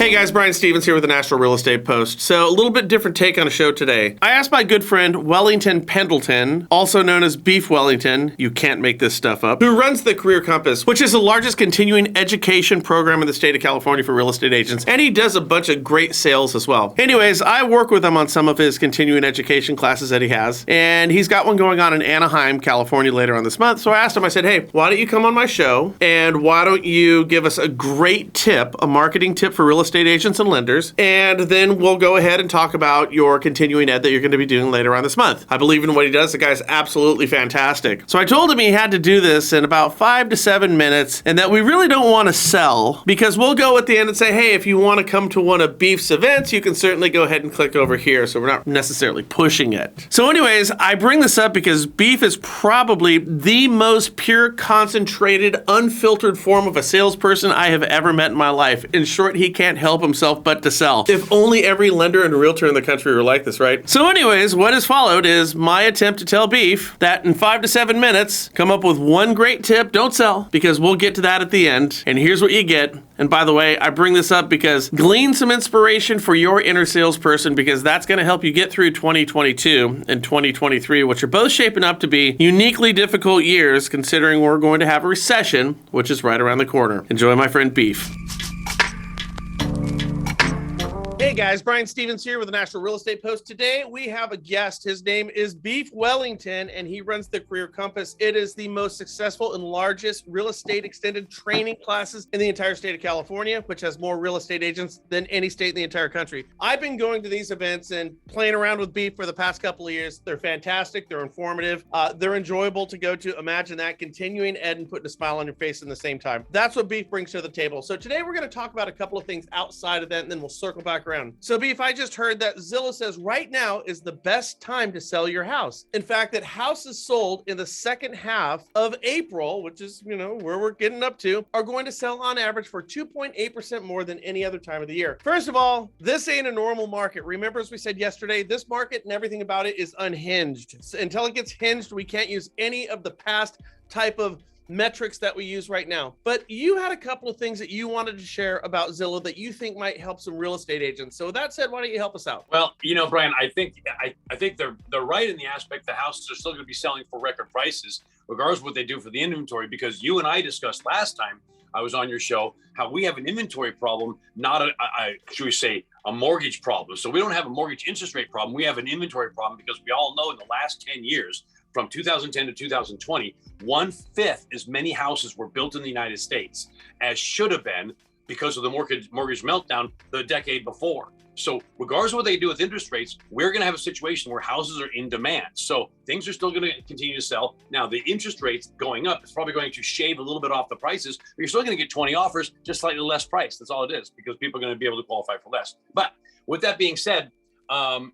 Hey guys, Brian Stevens here with the National Real Estate Post. So a little bit different take on a show today. I asked my good friend Wellington Pendleton, also known as Beef Wellington, you can't make this stuff up, who runs the Career Compass, which is the largest continuing education program in the state of California for real estate agents. And he does a bunch of great sales as well. Anyways, I work with him on some of his continuing education classes that he has. And he's got one going on in Anaheim, California later on this month. So I asked him, I said, hey, why don't you come on my show? And why don't you give us a great tip, a marketing tip for real estate agents and lenders, and then we'll go ahead and talk about your continuing ed that you're going to be doing later on this month. I believe in what he does. The guy's absolutely fantastic. So I told him he had to do this in about 5 to 7 minutes, and that we really don't want to sell, because we'll go at the end and say, hey, if you want to come to one of Beef's events, you can certainly go ahead and click over here. So we're not necessarily pushing it. So anyways, I bring this up because Beef is probably the most pure, concentrated, unfiltered form of a salesperson I have ever met in my life. In short, he can't help himself but to sell. If only every lender and realtor in the country were like this, right? So anyways, what has followed is my attempt to tell Beef that in 5 to 7 minutes, come up with one great tip, don't sell, because we'll get to that at the end. And here's what you get. And by the way, I bring this up because glean some inspiration for your inner salesperson, because that's going to help you get through 2022 and 2023, which are both shaping up to be uniquely difficult years, considering we're going to have a recession, which is right around the corner. Enjoy my friend Beef. Hey guys, Brian Stevens here with the National Real Estate Post. Today we have a guest. His name is Beef Wellington, and he runs the Career Compass. It is the most successful and largest real estate extended training classes in the entire state of California, which has more real estate agents than any state in the entire country. I've been going to these events and playing around with Beef for the past couple of years. They're fantastic. They're informative. They're enjoyable to go to. Imagine that, continuing ed and putting a smile on your face in the same time. That's what Beef brings to the table. So today we're going to talk about a couple of things outside of that, and then we'll circle back around. So Beef, I just heard that Zillow says right now is the best time to sell your house. In fact, that houses sold in the second half of April, which is, where we're getting up to, are going to sell on average for 2.8% more than any other time of the year. First of all, this ain't a normal market. Remember, as we said yesterday, this market and everything about it is unhinged. So until it gets hinged, we can't use any of the past type of metrics that we use right now. But you had a couple of things that you wanted to share about Zillow that you think might help some real estate agents. So with that said, why don't you help us out? Well, Brian, I think they're right in the aspect the houses are still going to be selling for record prices, regardless of what they do for the inventory, because you and I discussed last time I was on your show how we have an inventory problem, not should we say, a mortgage problem. So we don't have a mortgage interest rate problem. We have an inventory problem because we all know in the last 10 years, from 2010 to 2020, 1/5 as many houses were built in the United States as should have been because of the mortgage meltdown the decade before. So regardless of what they do with interest rates, we're going to have a situation where houses are in demand. So things are still going to continue to sell. Now, the interest rates going up is probably going to shave a little bit off the prices, but you're still going to get 20 offers, just slightly less price. That's all it is, because people are going to be able to qualify for less. But with that being said,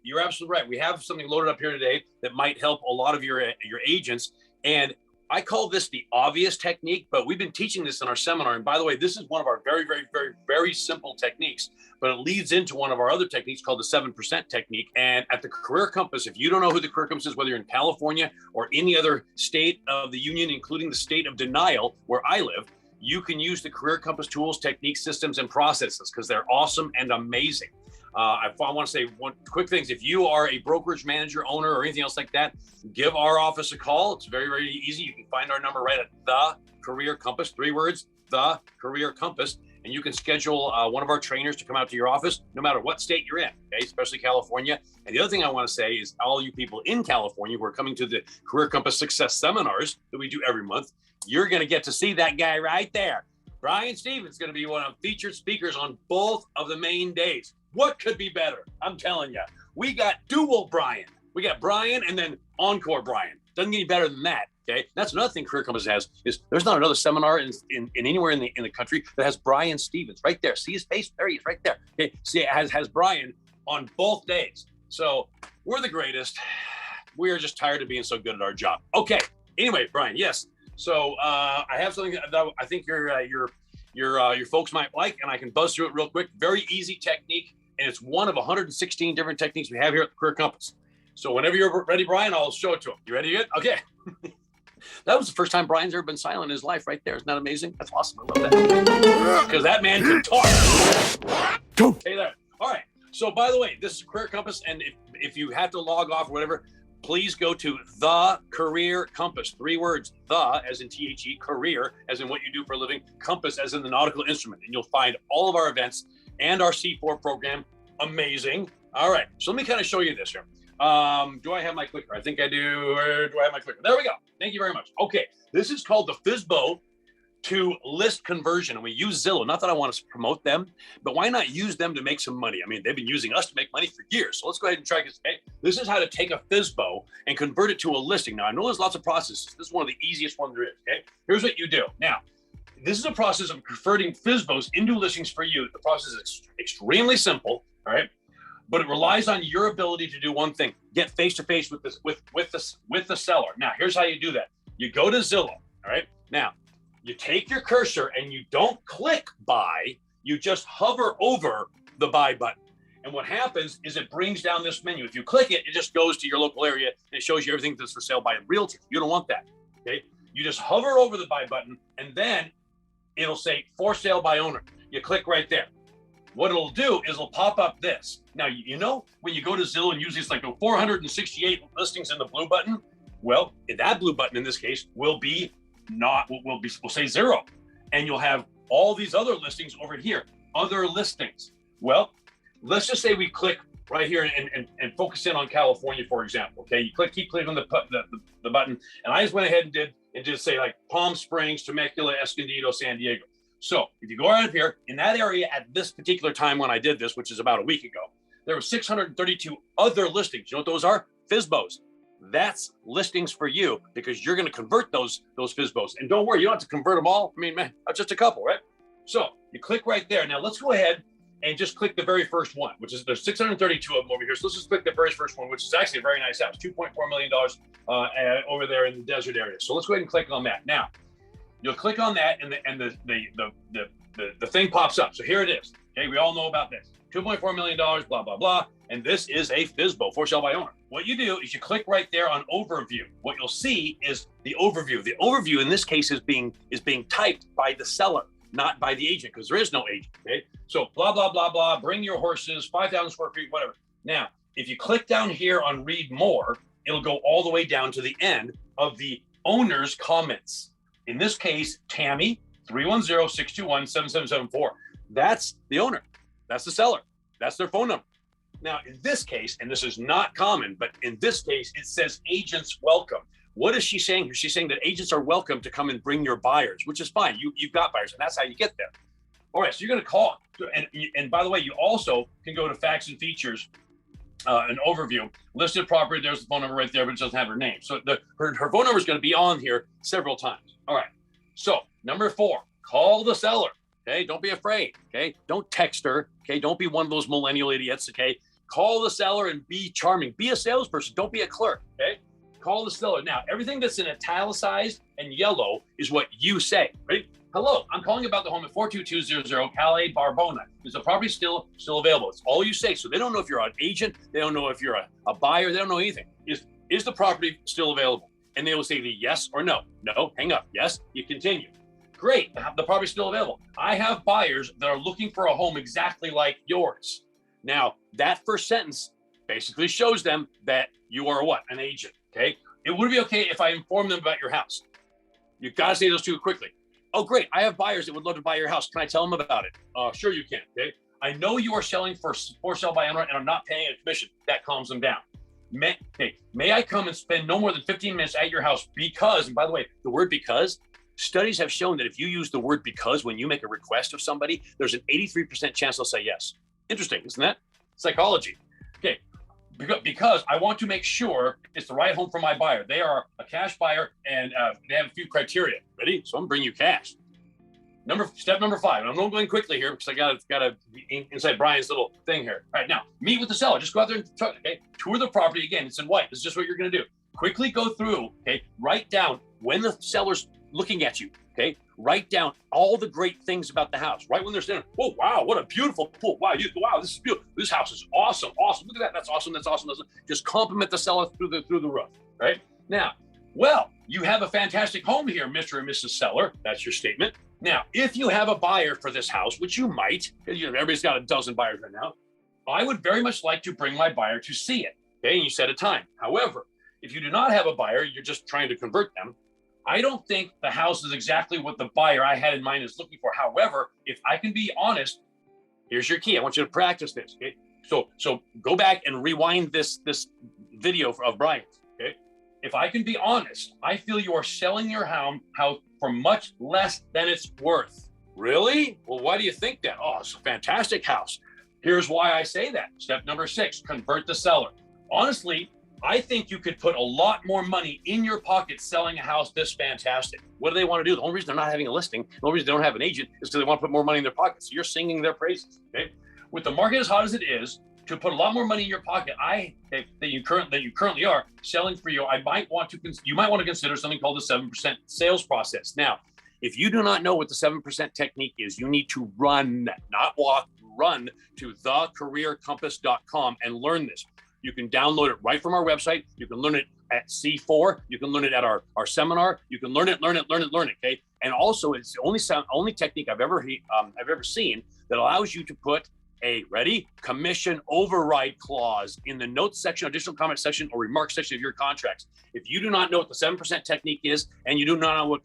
you're absolutely right. We have something loaded up here today that might help a lot of your agents. And I call this the obvious technique, but we've been teaching this in our seminar. And by the way, this is one of our very, very, very, very simple techniques, but it leads into one of our other techniques called the 7% technique. And at the Career Compass, if you don't know who the Career Compass is, whether you're in California or any other state of the union, including the state of denial where I live, you can use the Career Compass tools, techniques, systems, and processes because they're awesome and amazing. I want to say one quick things. If you are a brokerage manager, owner, or anything else like that, give our office a call. It's very, very easy. You can find our number right at The Career Compass, 3 words, The Career Compass, and you can schedule one of our trainers to come out to your office, no matter what state you're in, okay, especially California. And the other thing I want to say is all you people in California who are coming to the Career Compass Success Seminars that we do every month, you're going to get to see that guy right there. Brian Stevens is going to be one of the featured speakers on both of the main days. What could be better? I'm telling you, we got dual Brian. We got Brian and then encore Brian. Doesn't get any better than that. Okay, that's another thing Career Compass has is there's not another seminar in anywhere in the country that has Brian Stevens right there. See his face? There he is, right there. Okay, see it has Brian on both days. So we're the greatest. We are just tired of being so good at our job. Okay. Anyway, Brian, yes. So I have something that I think your folks might like, and I can buzz through it real quick. Very easy technique, and it's one of 116 different techniques we have here at the Career Compass. So whenever you're ready, Brian, I'll show it to him. You ready yet? Okay. That was the first time Brian's ever been silent in his life right there. Isn't that amazing? That's awesome. I love that. Because that man can talk. Hey there. All right. So by the way, this is Career Compass, and if you have to log off or whatever, please go to the Career Compass. 3 words, the as in THE, career as in what you do for a living, compass as in the nautical instrument, and you'll find all of our events and our C4 program. Amazing. All right. So let me kind of show you this here. Do I have my clicker? I think I do. Or do I have my clicker? There we go. Thank you very much. Okay. This is called the FSBO to list conversion, and we use Zillow. Not that I want to promote them, but why not use them to make some money? I mean, they've been using us to make money for years. So let's go ahead and try this. Okay, this is how to take a FSBO and convert it to a listing. Now, I know there's lots of processes. This is one of the easiest ones there is. Okay, here's what you do. Now, this is a process of converting FSBOs into listings for you. The process is extremely simple. All right, but it relies on your ability to do one thing: get face to face with the seller. Now, here's how you do that. You go to Zillow. All right, now. You take your cursor and you don't click buy, you just hover over the buy button. And what happens is it brings down this menu. If you click it, it just goes to your local area and it shows you everything that's for sale by a realtor. You don't want that, okay? You just hover over the buy button and then it'll say for sale by owner. You click right there. What it'll do is it'll pop up this. Now, you know, when you go to Zillow and usually it's like the 468 listings in the blue button, well, that blue button in this case will be we'll say 0, and you'll have all these other listings over here, other listings. Well, let's just say we click right here and focus in on California, for example. Okay, you keep clicking on the button, and I just went ahead and just say like Palm Springs, Temecula, Escondido, San Diego. So if you go around here in that area at this particular time when I did this, which is about a week ago, there were 632 other listings. You know what those are? FSBOs. That's listings for you because you're going to convert those FSBOs. And don't worry, you don't have to convert them all. I mean, man, just a couple, right? So you click right there. Now let's go ahead and just click the very first one, which is there's 632 of them over here. So let's just click the very first one, which is actually a very nice house, $2.4 million over there in the desert area. So let's go ahead and click on that. Now you'll click on that, and the thing pops up. So here it is. Okay, we all know about this. $2.4 million, blah, blah, blah. And this is a FSBO, for sale by owner. What you do is you click right there on overview. What you'll see is the overview. The overview in this case is being typed by the seller, not by the agent, because there is no agent, okay? So blah, blah, blah, blah, bring your horses, 5,000 square feet, whatever. Now, if you click down here on read more, it'll go all the way down to the end of the owner's comments. In this case, Tammy, 310-621-7774. That's the owner. That's the seller. That's their phone number. Now, in this case, and this is not common, but in this case, it says agents welcome. What is she saying here? She's saying that agents are welcome to come and bring your buyers, which is fine. You've got buyers, and that's how you get there. All right, so you're going to call. And by the way, you also can go to facts and features, an overview, listed property. There's the phone number right there, but it doesn't have her name. So her phone number is going to be on here several times. All right, so number 4, call the seller. Okay, don't be afraid. Okay, don't text her. Okay, don't be one of those millennial idiots. Okay, call the seller and be charming. Be a salesperson. Don't be a clerk. Okay, call the seller. Now, everything that's in italicized and yellow is what you say. Right? Hello, I'm calling about the home at 42200 Calais Barbona. Is the property still available? It's all you say. So they don't know if you're an agent. They don't know if you're a buyer. They don't know anything. Is the property still available? And they will say the yes or no. No, hang up. Yes, you continue. Great, the property's still available. I have buyers that are looking for a home exactly like yours. Now, that first sentence basically shows them that you are what? An agent, okay? It would be okay if I inform them about your house. You've got to say those two quickly. Oh, great, I have buyers that would love to buy your house. Can I tell them about it? Sure you can, okay? I know you are selling for sale by owner and I'm not paying a commission. That calms them down. May I come and spend no more than 15 minutes at your house because, and by the way, the word because, studies have shown that if you use the word because when you make a request of somebody, there's an 83% chance they'll say yes. Interesting, isn't that? Psychology. Okay, because I want to make sure it's the right home for my buyer. They are a cash buyer and they have a few criteria. Ready? So I'm bringing you cash. Step number 5. And I'm going quickly here because I gotta be inside Brian's little thing here. All right, now meet with the seller. Just go out there and tour the property again. It's in white. This is just what you're gonna do. Quickly go through. Okay, write down when the seller's looking at you, okay? Write down all the great things about the house. Right when they're standing, oh, wow, what a beautiful pool. Wow, this is beautiful. This house is awesome, awesome. Look at that, that's awesome, that's awesome. Just compliment the seller through the roof, right? Now, Well, you have a fantastic home here, Mr. and Mrs. Seller. That's your statement. Now, if you have a buyer for this house, which you might, because everybody's got a dozen buyers right now, I would very much like to bring my buyer to see it. Okay, and you set a time. However, if you do not have a buyer, you're just trying to convert them. I don't think the house is exactly what the buyer I had in mind is looking for. However, if I can be honest, here's your key. I want you to practice this. Okay, so go back and rewind this video of Brian's. Okay, if I can be honest, I feel you are selling your house for much less than it's worth. Really? Well, why do you think that? Oh, it's a fantastic house. Here's why I say that. Step number 6, convert the seller. Honestly, I think you could put a lot more money in your pocket selling a house this fantastic. What do they want to do? The only reason they're not having a listing, the only reason they don't have an agent is because they want to put more money in their pocket. So you're singing their praises, okay? With the market as hot as it is, to put a lot more money in your pocket, that you currently are selling for you, you might want to consider something called the 7% sales process. Now, if you do not know what the 7% technique is, you need to run, not walk, run to 𝒂careercompass.com and learn this. You can download it right from our website. You can learn it at C4. You can learn it at our seminar. You can learn it, okay? And also, it's the only technique I've ever seen that allows you to put a, ready, commission override clause in the notes section, additional comment section, or remarks section of your contracts. If you do not know what the 7% technique is, and you do not know what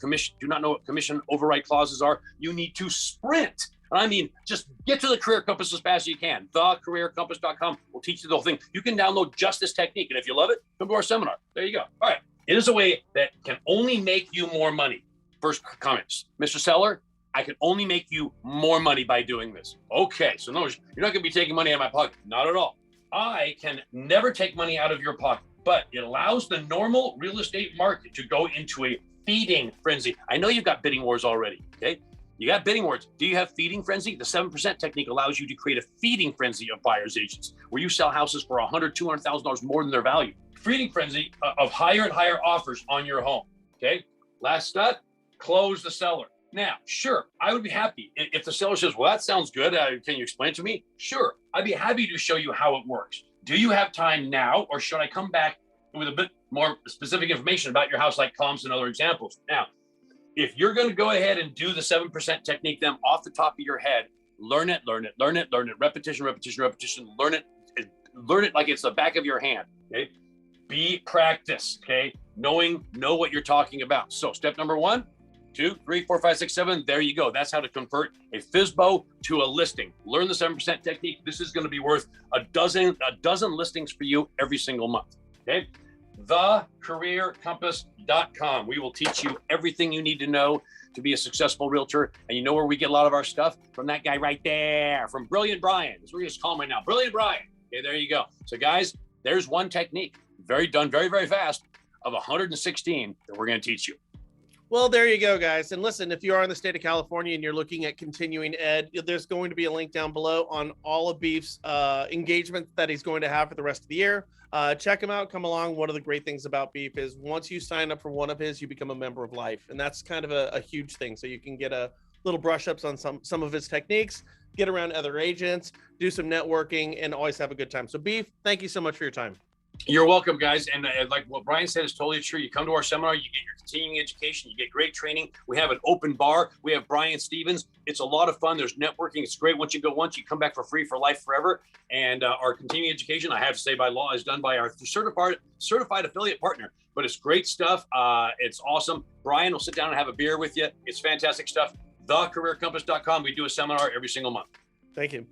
commission override clauses are, you need to sprint. I mean, just get to the Career Compass as fast as you can. 𝒂careercompass.com will teach you the whole thing. You can download just this technique, and if you love it, come to our seminar. There you go. All right. It is a way that can only make you more money. First comments, Mr. Seller, I can only make you more money by doing this. Okay, so no, you're not going to be taking money out of my pocket. Not at all. I can never take money out of your pocket, but it allows the normal real estate market to go into a feeding frenzy. I know you've got bidding wars already, okay? You got bidding wars. Do you have feeding frenzy? The 7% technique allows you to create a feeding frenzy of buyer's agents, where you sell houses for $100,000, $200,000 more than their value. Feeding frenzy of higher and higher offers on your home, okay? Last step, close the seller. Now, sure, I would be happy if the seller says, well, that sounds good. Can you explain it to me? Sure, I'd be happy to show you how it works. Do you have time now, or should I come back with a bit more specific information about your house, like columns and other examples? Now, if you're going to go ahead and do the 7% technique, then off the top of your head, learn it, repetition, learn it like it's the back of your hand, okay? Be practice, okay? Know what you're talking about. So step number 1, 2, 3, 4, 5, 6, 7. There you go. That's how to convert a FSBO to a listing. Learn the 7% technique. This is going to be worth a dozen listings for you every single month. Okay. 𝒂careercompass.com. We will teach you everything you need to know to be a successful realtor. And you know where we get a lot of our stuff? From that guy right there, from Brilliant Brian. That's what we're just calling right now. Brilliant Brian. Okay, there you go. So guys, there's one technique, very fast, of 116 that we're going to teach you. Well, there you go, guys. And listen, if you are in the state of California and you're looking at continuing ed, there's going to be a link down below on all of Beef's engagements that he's going to have for the rest of the year. Check him out. Come along. One of the great things about Beef is once you sign up for one of his, you become a member of life. And that's kind of a huge thing. So you can get a little brush ups on some of his techniques, get around other agents, do some networking, and always have a good time. So Beef, thank you so much for your time. You're welcome, guys. And like what Brian said is totally true. You come to our seminar, you get your continuing education, you get great training. We have an open bar. We have Brian Stevens. It's a lot of fun. There's networking. It's great. Once you go once, you come back for free for life forever. And our continuing education, I have to say by law, is done by our certified affiliate partner. But it's great stuff. It's awesome. Brian will sit down and have a beer with you. It's fantastic stuff. 𝒂careercompass.com. We do a seminar every single month. Thank you.